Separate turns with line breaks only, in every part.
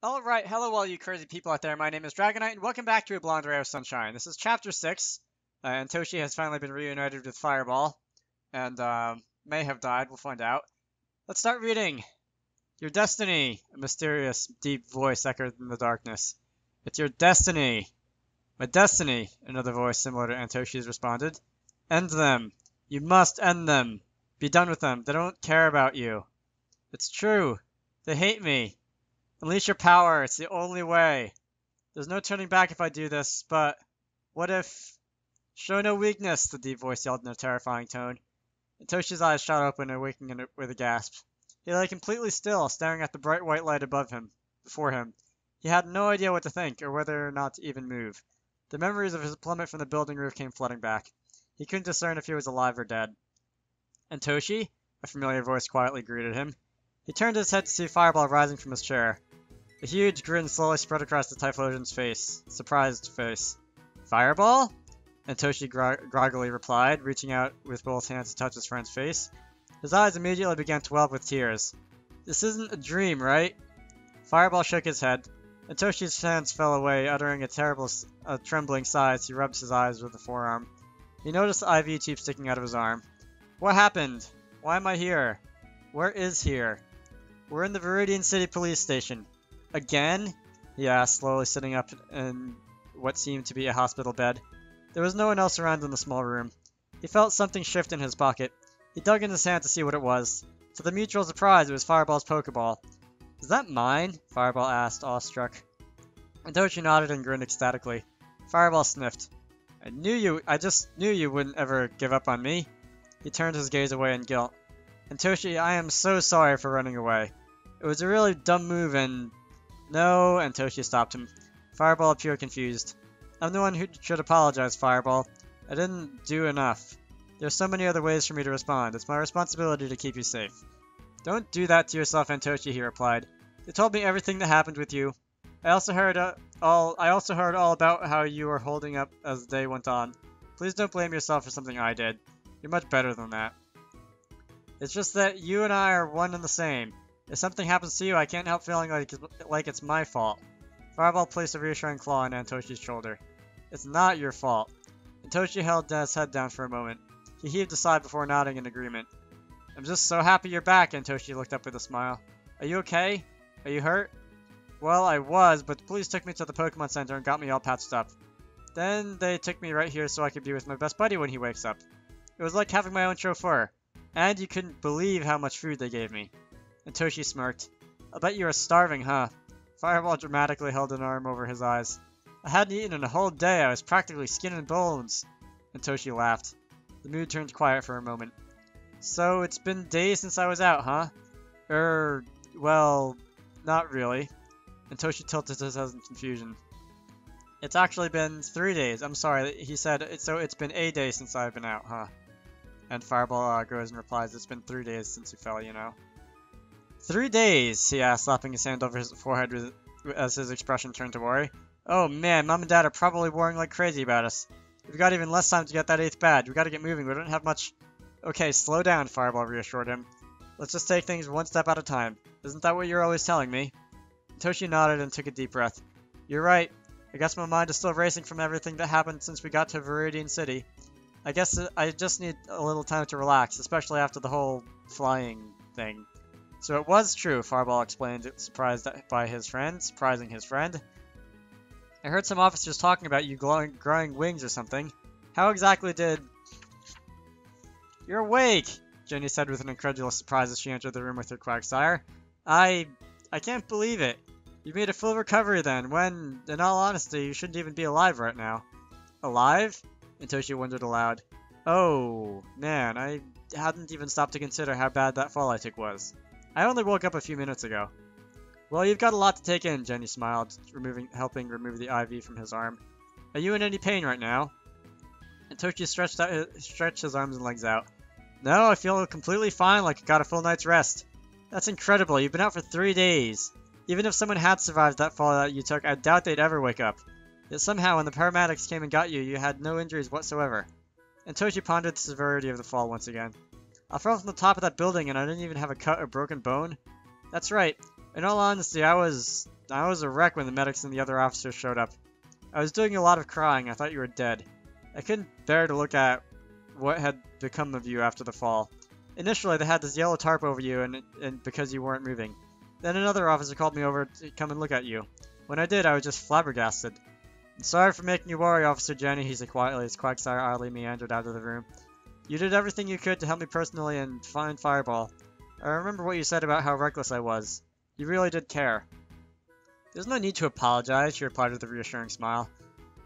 Alright, hello all you crazy people out there, my name is Dragonite, and welcome back to A Blonde Ray of Sunshine. This is Chapter 6, Antoshi has finally been reunited with Fireball, and may have died, we'll find out. Let's start reading. Your destiny, a mysterious, deep voice echoed in the darkness. It's your destiny. My destiny, another voice similar to Antoshi's responded. End them. You must end them. Be done with them. They don't care about you. It's true. They hate me. Unleash your power. It's the only way. There's no turning back if I do this, but what if... Show no weakness, the deep voice yelled in a terrifying tone. Antoshi's eyes shot open, awaking with a gasp. He lay completely still, staring at the bright white light before him. He had no idea what to think, or whether or not to even move. The memories of his plummet from the building roof came flooding back. He couldn't discern if he was alive or dead. Antoshi? A familiar voice quietly greeted him. He turned his head to see Fireball rising from his chair. A huge grin slowly spread across the Typhlosion's face. Surprised face. Fireball? Antoshi groggily replied, reaching out with both hands to touch his friend's face. His eyes immediately began to well up with tears. This isn't a dream, right? Fireball shook his head. Antoshi's hands fell away, uttering a trembling sigh as he rubbed his eyes with the forearm. He noticed the IV tube sticking out of his arm. What happened? Why am I here? Where is here? We're in the Viridian City police station. Again? He asked, slowly sitting up in what seemed to be a hospital bed. There was no one else around in the small room. He felt something shift in his pocket. He dug in his hand to see what it was. To the mutual surprise, it was Fireball's Pokeball. Is that mine? Fireball asked, awestruck. Antoshi nodded and grinned ecstatically. Fireball sniffed. I just knew you wouldn't ever give up on me. He turned his gaze away in guilt. Antoshi, I am so sorry for running away. It was a really dumb move and... No, Antoshi stopped him. Fireball appeared confused. I'm the one who should apologize, Fireball. I didn't do enough. There's so many other ways for me to respond. It's my responsibility to keep you safe. Don't do that to yourself, Antoshi, he replied. They told me everything that happened with you. I also heard all about how you were holding up as the day went on. Please don't blame yourself for something I did. You're much better than that. It's just that you and I are one and the same. If something happens to you, I can't help feeling like it's my fault. Fireball placed a reassuring claw on Antoshi's shoulder. It's not your fault. Antoshi held his head down for a moment. He heaved a sigh before nodding in agreement. I'm just so happy you're back, Antoshi looked up with a smile. Are you okay? Are you hurt? Well, I was, but the police took me to the Pokemon Center and got me all patched up. Then they took me right here so I could be with my best buddy when he wakes up. It was like having my own chauffeur. And you couldn't believe how much food they gave me. Antoshi smirked. I bet you were starving, huh? Fireball dramatically held an arm over his eyes. I hadn't eaten in a whole day. I was practically skin and bones. Antoshi laughed. The mood turned quiet for a moment. So it's been days since I was out, huh? Well, not really. Antoshi tilted his head in confusion. It's actually been 3 days. I'm sorry, he said, so it's been a day since I've been out, huh? And Fireball goes and replies, it's been 3 days since you fell, you know. 3 days, he asked, slapping his hand over his forehead as his expression turned to worry. Oh man, Mom and Dad are probably worrying like crazy about us. We've got even less time to get that 8th badge. We've got to get moving. We don't have much... Okay, slow down, Fireball reassured him. Let's just take things one step at a time. Isn't that what you're always telling me? Toshi nodded and took a deep breath. You're right. I guess my mind is still racing from everything that happened since we got to Viridian City. I guess I just need a little time to relax, especially after the whole flying thing. So it was true, Fireball explained, surprising his friend. I heard some officers talking about you growing wings or something. How exactly did... You're awake, Jenny said with an incredulous surprise as she entered the room with her Quagsire. I can't believe it. You made a full recovery then, when, in all honesty, you shouldn't even be alive right now. Alive? Antoshi wondered aloud. Oh, man, I hadn't even stopped to consider how bad that fall I took was. I only woke up a few minutes ago. Well, you've got a lot to take in, Jenny smiled, helping remove the IV from his arm. Are you in any pain right now? Antoshi stretched his arms and legs out. No, I feel completely fine, like I got a full night's rest. That's incredible, you've been out for 3 days. Even if someone had survived that fall that you took, I doubt they'd ever wake up. Yet somehow, when the paramedics came and got you, you had no injuries whatsoever. Antoshi pondered the severity of the fall once again. I fell from the top of that building and I didn't even have a cut or broken bone. That's right. In all honesty, I was I was a wreck when the medics and the other officers showed up. I was doing a lot of crying. I thought you were dead. I couldn't bear to look at what had become of you after the fall. Initially, they had this yellow tarp over you and because you weren't moving. Then another officer called me over to come and look at you. When I did, I was just flabbergasted. Sorry for making you worry, Officer Jenny, he said quietly as Quagsire idly meandered out of the room. You did everything you could to help me personally and find Fireball. I remember what you said about how reckless I was. You really did care. There's no need to apologize, she replied with a reassuring smile.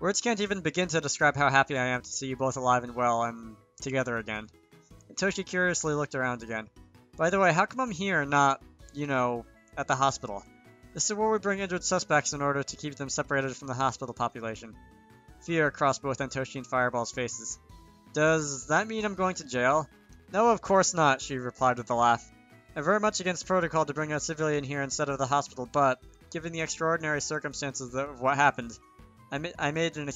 Words can't even begin to describe how happy I am to see you both alive and well and together again. And Toshi curiously looked around again. By the way, how come I'm here and not, at the hospital? This is where we bring injured suspects in order to keep them separated from the hospital population. Fear crossed both Antoshi and Fireball's faces. Does that mean I'm going to jail? No, of course not, she replied with a laugh. I'm very much against protocol to bring a civilian here instead of the hospital, but, given the extraordinary circumstances of what happened, I made an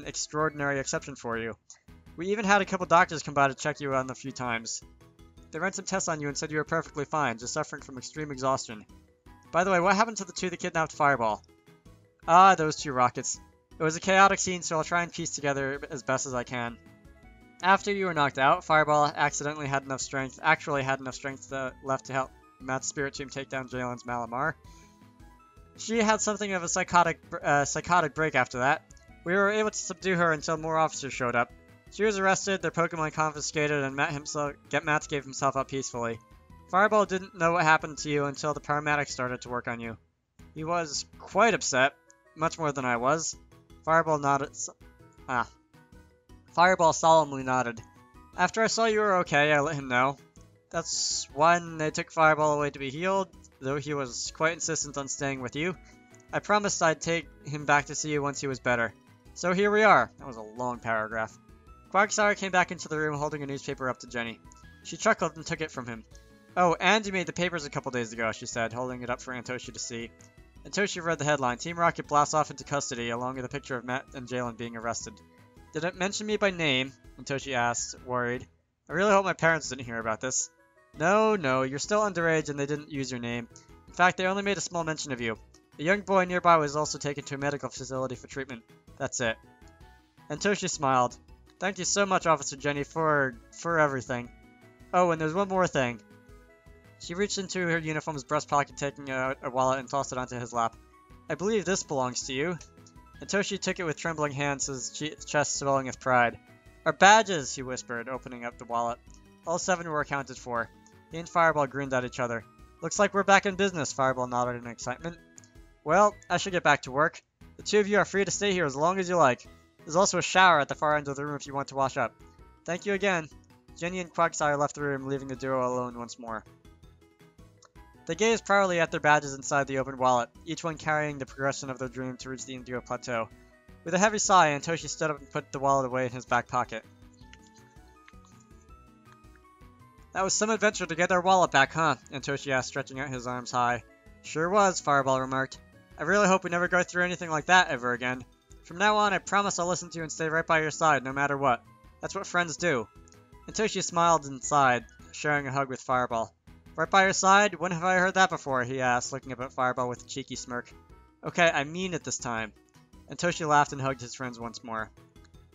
extraordinary exception for you. We even had a couple doctors come by to check you on a few times. They ran some tests on you and said you were perfectly fine, just suffering from extreme exhaustion. By the way, what happened to the two that kidnapped Fireball? Ah, those two rockets. It was a chaotic scene, so I'll try and piece together as best as I can. After you were knocked out, Fireball actually had enough strength left to help Matt's spirit team take down Jalen's Malamar. She had something of a psychotic break after that. We were able to subdue her until more officers showed up. She was arrested, their Pokemon confiscated, and Matt gave himself up peacefully. Fireball didn't know what happened to you until the paramedics started to work on you. He was quite upset, much more than I was. Fireball solemnly nodded. After I saw you were okay, I let him know. That's when they took Fireball away to be healed, though he was quite insistent on staying with you. I promised I'd take him back to see you once he was better. So here we are. That was a long paragraph. Quagsire came back into the room holding a newspaper up to Jenny. She chuckled and took it from him. Oh, and you made the papers a couple days ago, she said, holding it up for Antoshi to see. Antoshi read the headline, Team Rocket blasts off into custody, along with a picture of Matt and Jalen being arrested. Did it mention me by name? Antoshi asked, worried. I really hope my parents didn't hear about this. No, you're still underage and they didn't use your name. In fact, they only made a small mention of you. A young boy nearby was also taken to a medical facility for treatment. That's it. Antoshi smiled. Thank you so much, Officer Jenny, for everything. Oh, and there's one more thing. She reached into her uniform's breast pocket, taking out a wallet and tossed it onto his lap. I believe this belongs to you. Antoshi took it with trembling hands, his chest swelling with pride. Our badges, he whispered, opening up the wallet. All 7 were accounted for. He and Fireball grinned at each other. Looks like we're back in business, Fireball nodded in excitement. Well, I should get back to work. The 2 of you are free to stay here as long as you like. There's also a shower at the far end of the room if you want to wash up. Thank you again. Jenny and Quagsire left the room, leaving the duo alone once more. They gazed proudly at their badges inside the open wallet, each one carrying the progression of their dream to reach the Indigo Plateau. With a heavy sigh, Antoshi stood up and put the wallet away in his back pocket. That was some adventure to get our wallet back, huh? Antoshi asked, stretching out his arms high. Sure was, Fireball remarked. I really hope we never go through anything like that ever again. From now on, I promise I'll listen to you and stay right by your side, no matter what. That's what friends do. Antoshi smiled and sighed, sharing a hug with Fireball. Right by your side? When have I heard that before? He asked, looking up at Fireball with a cheeky smirk. Okay, I mean it this time. Antoshi laughed and hugged his friends once more.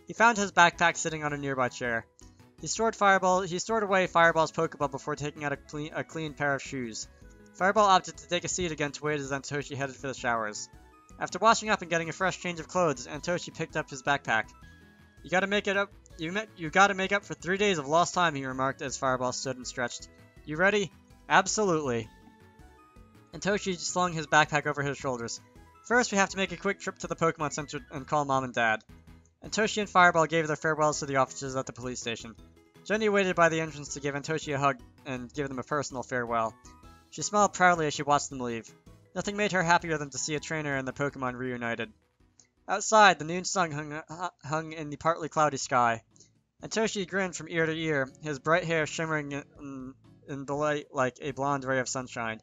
He found his backpack sitting on a nearby chair. He stored away Fireball's Pokeball before taking out a clean pair of shoes. Fireball opted to take a seat again to wait as Antoshi headed for the showers. After washing up and getting a fresh change of clothes, Antoshi picked up his backpack. You gotta make up for 3 days of lost time, he remarked as Fireball stood and stretched. You ready? Absolutely. Antoshi slung his backpack over his shoulders. First, we have to make a quick trip to the Pokemon Center and call Mom and Dad. Antoshi and Fireball gave their farewells to the officers at the police station. Jenny waited by the entrance to give Antoshi a hug and give them a personal farewell. She smiled proudly as she watched them leave. Nothing made her happier than to see a trainer and the Pokemon reunited. Outside, the noon sun hung in the partly cloudy sky. Antoshi grinned from ear to ear, his bright hair shimmering in the light like a blonde ray of sunshine.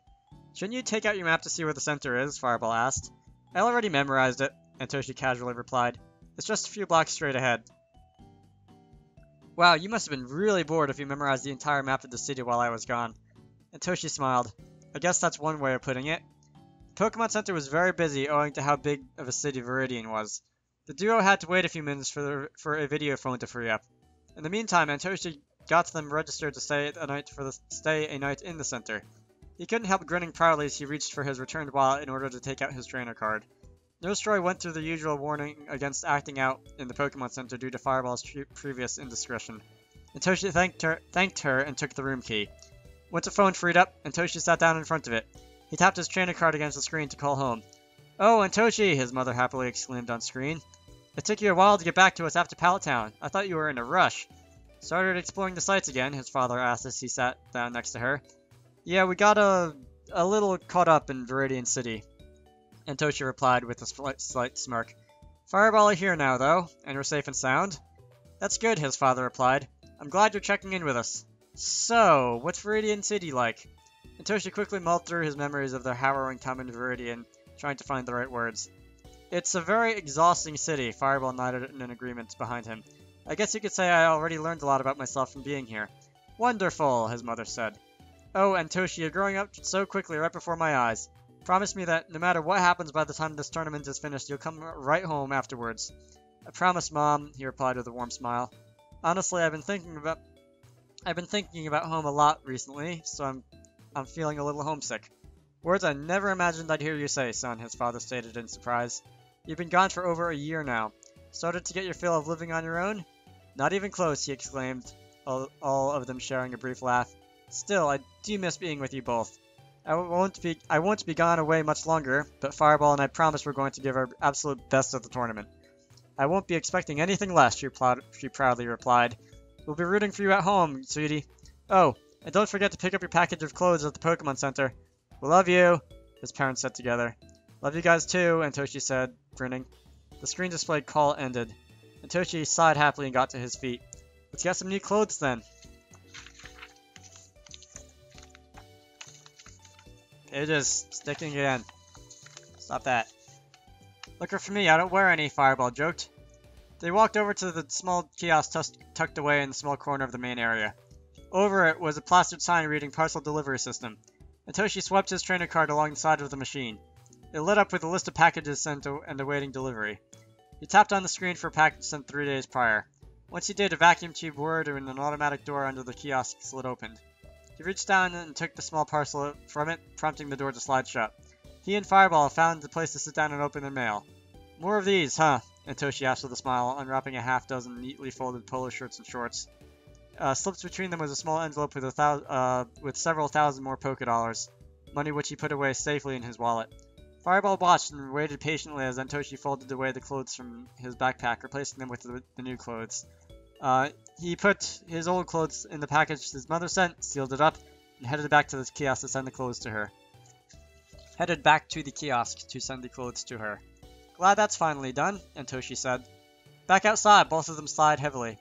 Shouldn't you take out your map to see where the center is? Fireball asked. I already memorized it, Antoshi casually replied. It's just a few blocks straight ahead. Wow, you must have been really bored if you memorized the entire map of the city while I was gone. Antoshi smiled. I guess that's one way of putting it. Pokemon Center was very busy owing to how big of a city Viridian was. The duo had to wait a few minutes for a video phone to free up. In the meantime, Antoshi got them registered to stay a night in the center. He couldn't help grinning proudly as he reached for his returned wallet in order to take out his trainer card. Nurse Joy went through the usual warning against acting out in the Pokemon Center due to Fireball's previous indiscretion. Antoshi thanked her and took the room key. Once the phone freed up, Antoshi sat down in front of it. He tapped his trainer card against the screen to call home. "Oh, Antoshi!" his mother happily exclaimed on screen. "It took you a while to get back to us after Pallet Town. I thought you were in a rush." "Started exploring the sights again?" his father asked as he sat down next to her. "Yeah, we got a little caught up in Viridian City," Antoshi replied with a slight smirk. "Fireball are here now, though, and we're safe and sound." "That's good," his father replied. "I'm glad you're checking in with us." "So, what's Viridian City like?" Antoshi quickly mulled through his memories of their harrowing time in Viridian, trying to find the right words. "It's a very exhausting city," Fireball nodded in agreement behind him. "I guess you could say I already learned a lot about myself from being here." "Wonderful," his mother said. "Oh, Antoshi, you're growing up so quickly right before my eyes. Promise me that no matter what happens by the time this tournament is finished, you'll come right home afterwards." "I promise, Mom," he replied with a warm smile. "Honestly, I've been thinking about home a lot recently, so I'm feeling a little homesick." "Words I never imagined I'd hear you say, son," his father stated in surprise. "You've been gone for over a year now. Started to get your fill of living on your own?" "Not even close," he exclaimed, all of them sharing a brief laugh. "Still, I do miss being with you both. I won't be gone away much longer, but Fireball and I promise we're going to give our absolute best at the tournament." "I won't be expecting anything less," she proudly replied. "We'll be rooting for you at home, sweetie. Oh, and don't forget to pick up your package of clothes at the Pokemon Center." "We love you," his parents said together. "Love you guys too," Antoshi said, grinning. The screen displayed call ended. Antoshi sighed happily and got to his feet. "Let's get some new clothes then." It is sticking again. Stop that. "Looking for me, I don't wear any," Fireball joked. They walked over to the small kiosk tucked away in the small corner of the main area. Over it was a plastered sign reading Parcel Delivery System. Antoshi swept his trainer card along the side of the machine. It lit up with a list of packages sent and awaiting delivery. He tapped on the screen for a package sent 3 days prior. Once he did, a vacuum tube whirred and an automatic door under the kiosk slid open. He reached down and took the small parcel from it, prompting the door to slide shut. He and Fireball found a place to sit down and open their mail. "More of these, huh?" Antoshi asked with a smile, unwrapping a half-dozen neatly folded polo shirts and shorts. Slipped between them was a small envelope with several thousand more Poké Dollars, money which he put away safely in his wallet. Fireball watched and waited patiently as Antoshi folded away the clothes from his backpack, replacing them with the new clothes. He put his old clothes in the package his mother sent, sealed it up, and headed back to the kiosk to send the clothes to her. "Glad that's finally done," Antoshi said. Back outside, both of them sighed heavily.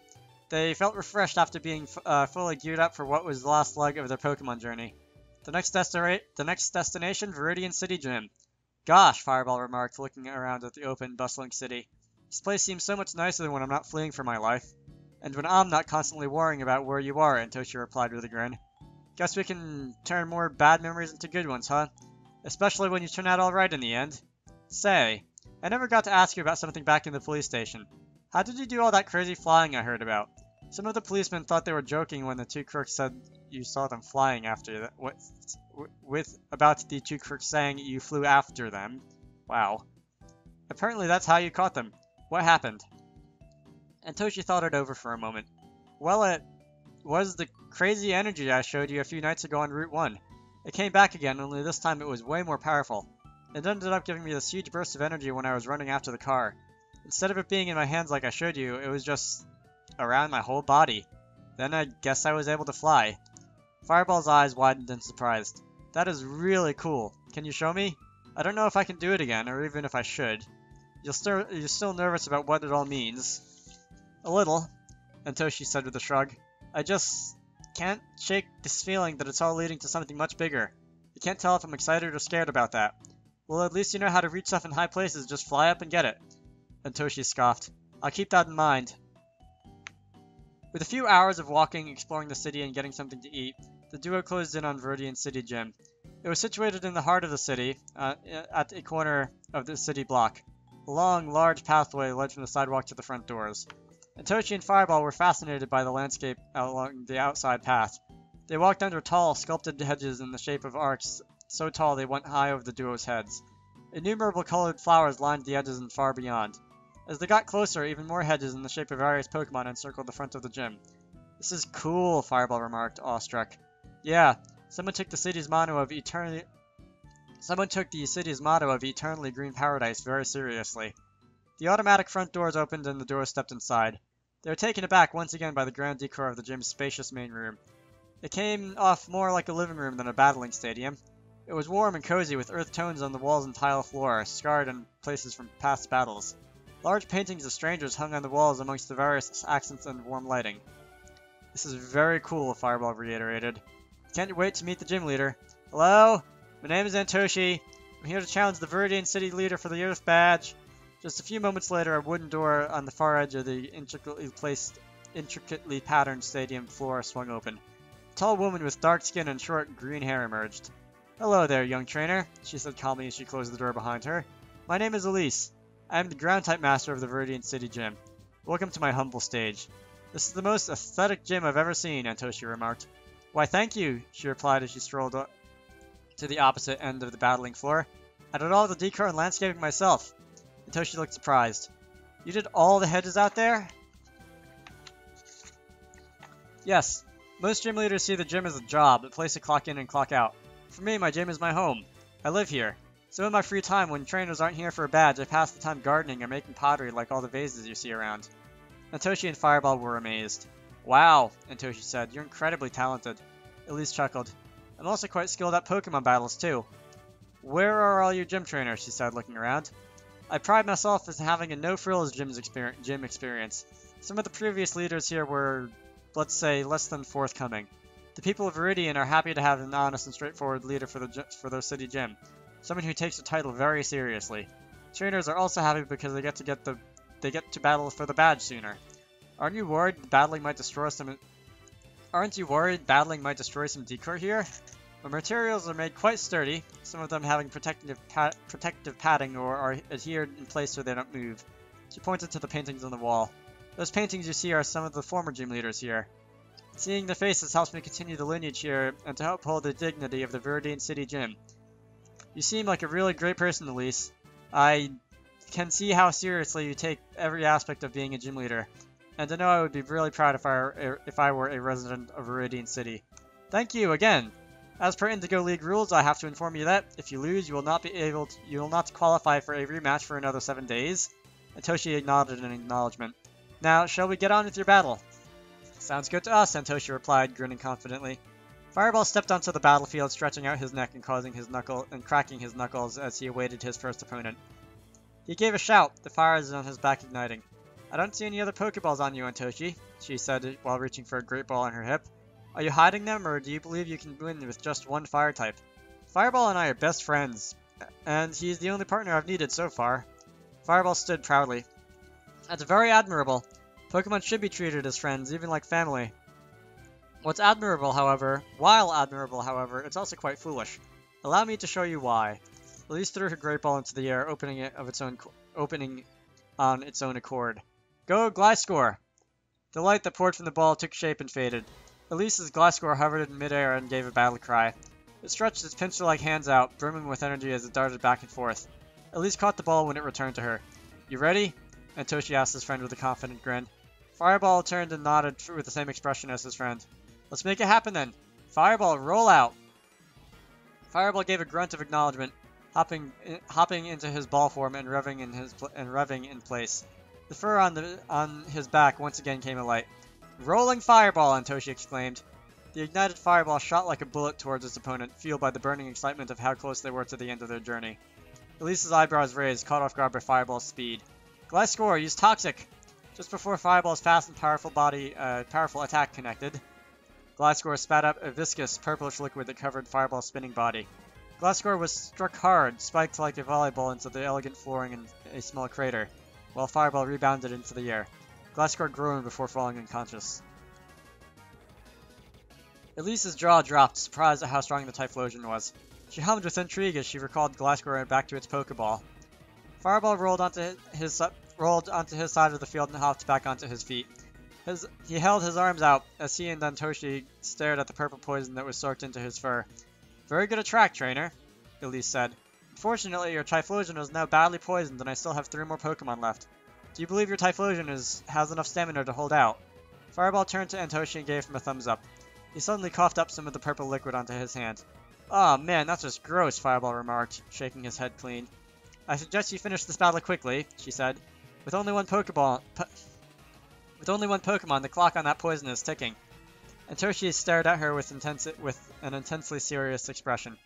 They felt refreshed after being fully geared up for what was the last leg of their Pokemon journey. The next destination, Viridian City Gym. "Gosh," Fireball remarked, looking around at the open, bustling city. "This place seems so much nicer than when I'm not fleeing for my life." "And when I'm not constantly worrying about where you are," Antoshi replied with a grin. "Guess we can turn more bad memories into good ones, huh? Especially when you turn out alright in the end. Say, I never got to ask you about something back in the police station. How did you do all that crazy flying I heard about? Some of the policemen thought they were joking when the two crooks said you saw them flying after that. About the two crooks saying you flew after them. Wow. Apparently that's how you caught them. What happened?" Antoshi thought it over for a moment. "Well, it was the crazy energy I showed you a few nights ago on Route 1. It came back again, only this time it was way more powerful. It ended up giving me this huge burst of energy when I was running after the car. Instead of it being in my hands like I showed you, it was just around my whole body. Then I guess I was able to fly." Fireball's eyes widened in surprise. "That is really cool. Can you show me? I don't know if I can do it again, or even if I should. You're still nervous about what it all means." "A little," Antoshi said with a shrug. "I just can't shake this feeling that it's all leading to something much bigger. I can't tell if I'm excited or scared about that." "Well, at least you know how to reach stuff in high places. Just fly up and get it." Antoshi scoffed. "I'll keep that in mind." With a few hours of walking, exploring the city, and getting something to eat, the duo closed in on Viridian City Gym. It was situated in the heart of the city, at a corner of the city block. A long, large pathway led from the sidewalk to the front doors. Antoshi and Fireball were fascinated by the landscape along the outside path. They walked under tall, sculpted hedges in the shape of arcs, so tall they went high over the duo's heads. Innumerable colored flowers lined the edges and far beyond. As they got closer, even more hedges in the shape of various Pokemon encircled the front of the gym. "This is cool," Fireball remarked, awestruck. "Yeah, someone took the city's motto of eternally green paradise very seriously." The automatic front doors opened and the duo stepped inside. They were taken aback once again by the grand decor of the gym's spacious main room. It came off more like a living room than a battling stadium. It was warm and cozy, with earth tones on the walls and tile floor, scarred in places from past battles. Large paintings of strangers hung on the walls amongst the various accents and warm lighting. "This is very cool," Fireball reiterated. "Can't wait to meet the gym leader. Hello? My name is Antoshi. I'm here to challenge the Viridian City leader for the Earth Badge." Just a few moments later, a wooden door on the far edge of the intricately patterned stadium floor swung open. A tall woman with dark skin and short green hair emerged. "Hello there, young trainer," she said calmly as she closed the door behind her. "My name is Elise. I am the ground-type master of the Viridian City Gym. Welcome to my humble stage." "This is the most aesthetic gym I've ever seen," Antoshi remarked. "Why, thank you," she replied as she strolled to the opposite end of the battling floor. "I did all the decor and landscaping myself." Antoshi looked surprised. "You did all the hedges out there?" "Yes. Most gym leaders see the gym as a job, a place to clock in and clock out. For me, my gym is my home. I live here. So in my free time, when trainers aren't here for a badge, I pass the time gardening or making pottery like all the vases you see around." Antoshi and Fireball were amazed. "Wow," Antoshi said, "you're incredibly talented." Elise chuckled. "I'm also quite skilled at Pokemon battles, too." "Where are all your gym trainers?" she said, looking around. "I pride myself as having a no-frills gym experience. Some of the previous leaders here were, let's say, less than forthcoming. The people of Viridian are happy to have an honest and straightforward leader for their city gym. Someone who takes the title very seriously. Trainers are also happy because they get to battle for the badge sooner. Aren't you worried battling might destroy some decor here? The materials are made quite sturdy, some of them having protective padding or are adhered in place so they don't move." She pointed to the paintings on the wall. "Those paintings you see are some of the former gym leaders here. Seeing their faces helps me continue the lineage here and to uphold the dignity of the Viridian City Gym. You seem like a really great person, Elise. I can see how seriously you take every aspect of being a gym leader, and I know I would be really proud if I were a resident of Viridian City." "Thank you again. As per Indigo League rules, I have to inform you that if you lose, you will not qualify for a rematch for another 7 days." Antoshi nodded in acknowledgement. "Now, shall we get on with your battle?" "Sounds good to us," Antoshi replied, grinning confidently. Fireball stepped onto the battlefield, stretching out his neck and cracking his knuckles as he awaited his first opponent. He gave a shout, the fires on his back igniting. "I don't see any other Pokeballs on you, Antoshi," she said while reaching for a Great Ball on her hip. "Are you hiding them, or do you believe you can win with just one fire type?" "Fireball and I are best friends, and he's the only partner I've needed so far." Fireball stood proudly. "That's very admirable. Pokemon should be treated as friends, even like family. While admirable, however, it's also quite foolish. Allow me to show you why." Elise threw her Great Ball into the air, opening on its own accord. "Go, Gliscor!" The light that poured from the ball took shape and faded. Elise's Gliscor hovered in midair and gave a battle cry. It stretched its pincer-like hands out, brimming with energy as it darted back and forth. Elise caught the ball when it returned to her. "You ready?" Antoshi asked his friend with a confident grin. Fireball turned and nodded with the same expression as his friend. "Let's make it happen then. Fireball, roll out!" Fireball gave a grunt of acknowledgement, hopping into his ball form and revving in place. The fur on his back once again came alight. "Rolling Fireball!" Antoshi exclaimed. The ignited Fireball shot like a bullet towards its opponent, fueled by the burning excitement of how close they were to the end of their journey. Elise's eyebrows raised, caught off guard by Fireball's speed. "Gliscor, use Toxic!" Just before Fireball's fast and powerful attack connected, Gliscor spat out a viscous, purplish liquid that covered Fireball's spinning body. Gliscor was struck hard, spiked like a volleyball into the elegant flooring in a small crater, while Fireball rebounded into the air. Gliscor groaned before falling unconscious. Elise's jaw dropped, surprised at how strong the Typhlosion was. She hummed with intrigue as she recalled Glasgow back to its Pokeball. Fireball rolled onto his side of the field and hopped back onto his feet. He held his arms out as he and Antoshi stared at the purple poison that was soaked into his fur. Very good attack, trainer, Elise said. Unfortunately, your Typhlosion is now badly poisoned and I still have 3 more Pokemon left. Do you believe your Typhlosion has enough stamina to hold out? Fireball turned to Antoshi and gave him a thumbs up. He suddenly coughed up some of the purple liquid onto his hand. "Aw, man, that's just gross," Fireball remarked, shaking his head clean. "I suggest you finish this battle quickly," she said. With only one Pokemon, the clock on that poison is ticking." Antoshi stared at her with an intensely serious expression.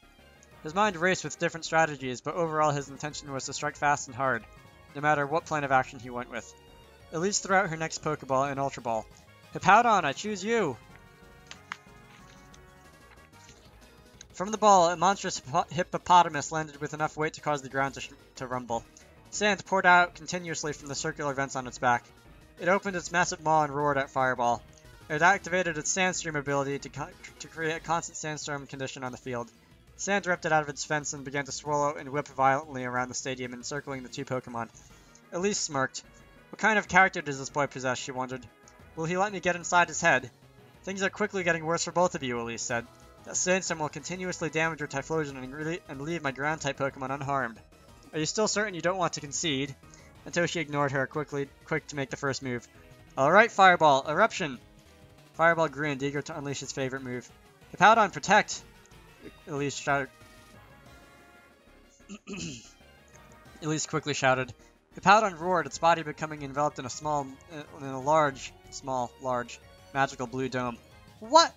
His mind raced with different strategies, but overall his intention was to strike fast and hard, no matter what plan of action he went with. Elise threw out her next Pokeball, an Ultra Ball. "Hippowdon, I choose you!" From the ball, a monstrous hippopotamus landed with enough weight to cause the ground to rumble. Sand poured out continuously from the circular vents on its back. It opened its massive maw and roared at Fireball. It activated its Sandstorm ability to create a constant sandstorm condition on the field. Sand ripped it out of its fence and began to swirl out and whip violently around the stadium, encircling the 2 Pokemon. Elise smirked. What kind of character does this boy possess, she wondered. Will he let me get inside his head? Things are quickly getting worse for both of you, Elise said. That sandstorm will continuously damage your Typhlosion and leave my ground-type Pokemon unharmed. Are you still certain you don't want to concede? Antoshi ignored her, quick to make the first move. Alright, Fireball, Eruption! Fireball grinned, eager to unleash his favorite move. Hippowdon, Protect! Elise shouted. Elise quickly shouted. Hippowdon roared, its body becoming enveloped in a large, magical blue dome. What?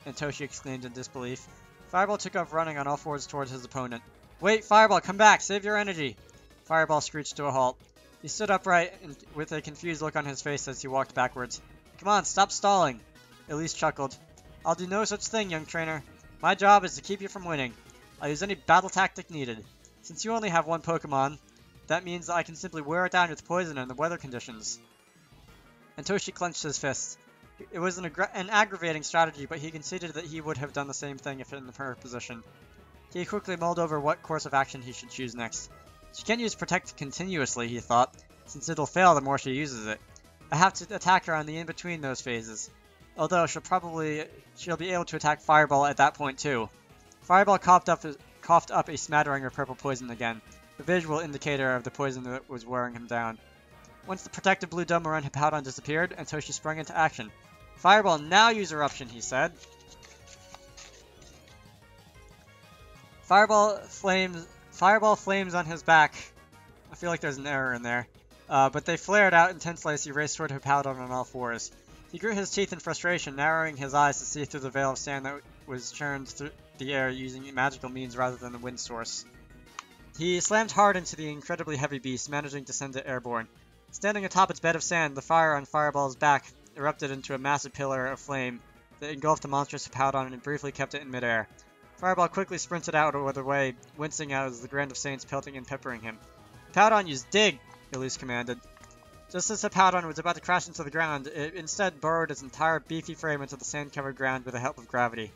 Antoshi exclaimed in disbelief. Fireball took off running on all fours towards his opponent. Wait, Fireball, come back! Save your energy! Fireball screeched to a halt. He stood upright and with a confused look on his face as he walked backwards. Come on, stop stalling! Elise chuckled. I'll do no such thing, young trainer. My job is to keep you from winning. I'll use any battle tactic needed. Since you only have 1 Pokemon, that means that I can simply wear it down with poison and the weather conditions. Antoshi clenched his fists. It was an aggravating strategy, but he conceded that he would have done the same thing if in her position. He quickly mulled over what course of action he should choose next. She can't use Protect continuously, he thought, since it'll fail the more she uses it. I have to attack her on the in-between those phases. Although she'll be able to attack Fireball at that point too. Fireball coughed up a smattering of purple poison again, a visual indicator of the poison that was wearing him down. Once the protective blue dome around Hippowdon disappeared, Antoshi sprang into action. Fireball, now use Eruption, he said. Fireball flames on his back. I feel like there's an error in there. But they flared out intensely as he raced toward Hippowdon on all fours. He grit his teeth in frustration, narrowing his eyes to see through the veil of sand that was churned through the air using magical means rather than the wind source. He slammed hard into the incredibly heavy beast, managing to send it airborne. Standing atop its bed of sand, the fire on Fireball's back erupted into a massive pillar of flame that engulfed the monstrous Hippowdon and briefly kept it in midair. Fireball quickly sprinted out of the way, wincing out as the Grand of Saints pelting and peppering him. Hippowdon, use Dig! Elise commanded. Just as Hippowdon was about to crash into the ground, it instead burrowed its entire beefy frame into the sand-covered ground with the help of gravity.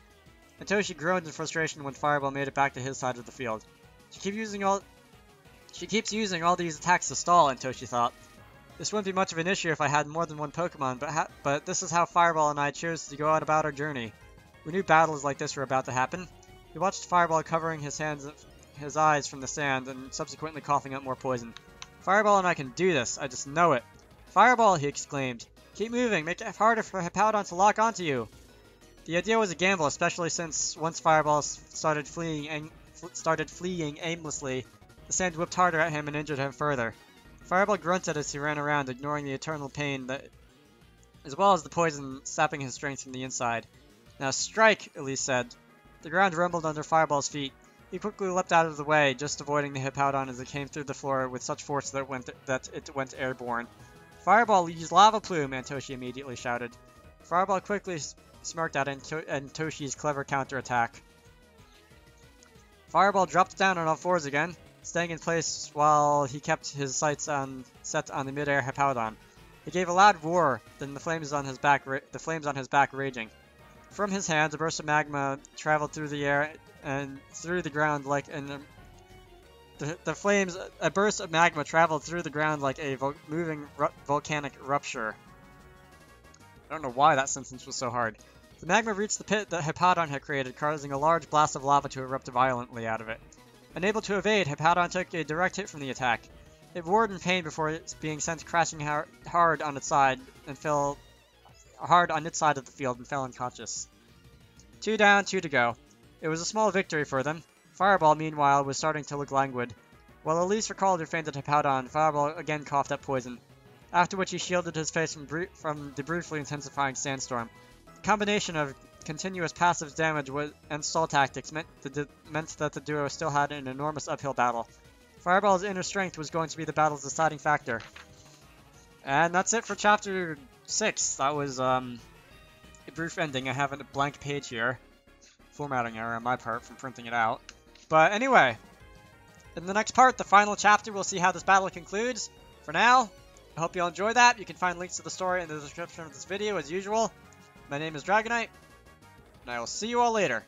Antoshi groaned in frustration when Fireball made it back to his side of the field. She keeps using all these attacks to stall, Antoshi thought. This wouldn't be much of an issue if I had more than 1 Pokemon, but this is how Fireball and I chose to go on about our journey. We knew battles like this were about to happen. He watched Fireball covering his eyes from the sand and subsequently coughing up more poison. Fireball and I can do this, I just know it. Fireball, he exclaimed. Keep moving, make it harder for Hippowdon to lock onto you. The idea was a gamble, especially since once Fireball started fleeing aimlessly, the sand whipped harder at him and injured him further. Fireball grunted as he ran around, ignoring the eternal pain as well as the poison sapping his strength from the inside. Now strike, Elise said. The ground rumbled under Fireball's feet. He quickly leapt out of the way, just avoiding the Hippowdon as it came through the floor with such force that it went airborne. Fireball, use Lava Plume, Antoshi immediately shouted. Fireball quickly smirked at Antoshi's clever counterattack. Fireball dropped down on all fours again, staying in place while he kept his sights set on the midair Hippowdon. He gave a loud roar, then the flames on his back raging. From his hands, a burst of magma traveled through the air and through the ground like the flames. A burst of magma traveled through the ground like a moving volcanic rupture. I don't know why that sentence was so hard. The magma reached the pit that Hippodon had created, causing a large blast of lava to erupt violently out of it. Unable to evade, Hippodon took a direct hit from the attack. It roared in pain before being sent crashing hard on its side and fell hard on its side of the field and fell unconscious. 2 down, 2 to go. It was a small victory for them. Fireball, meanwhile, was starting to look languid. While Elise recalled her fainted Hippodon, Fireball again coughed up poison, after which he shielded his face from the briefly intensifying sandstorm. The combination of continuous passive damage and stall tactics meant that the duo still had an enormous uphill battle. Fireball's inner strength was going to be the battle's deciding factor. And that's it for Chapter 6. That was a brief ending. I have a blank page here. Formatting error on my part from printing it out. But anyway, in the next part, the final chapter, we'll see how this battle concludes. For now, I hope you all enjoy that. You can find links to the story in the description of this video as usual. My name is Dragonite, and I will see you all later.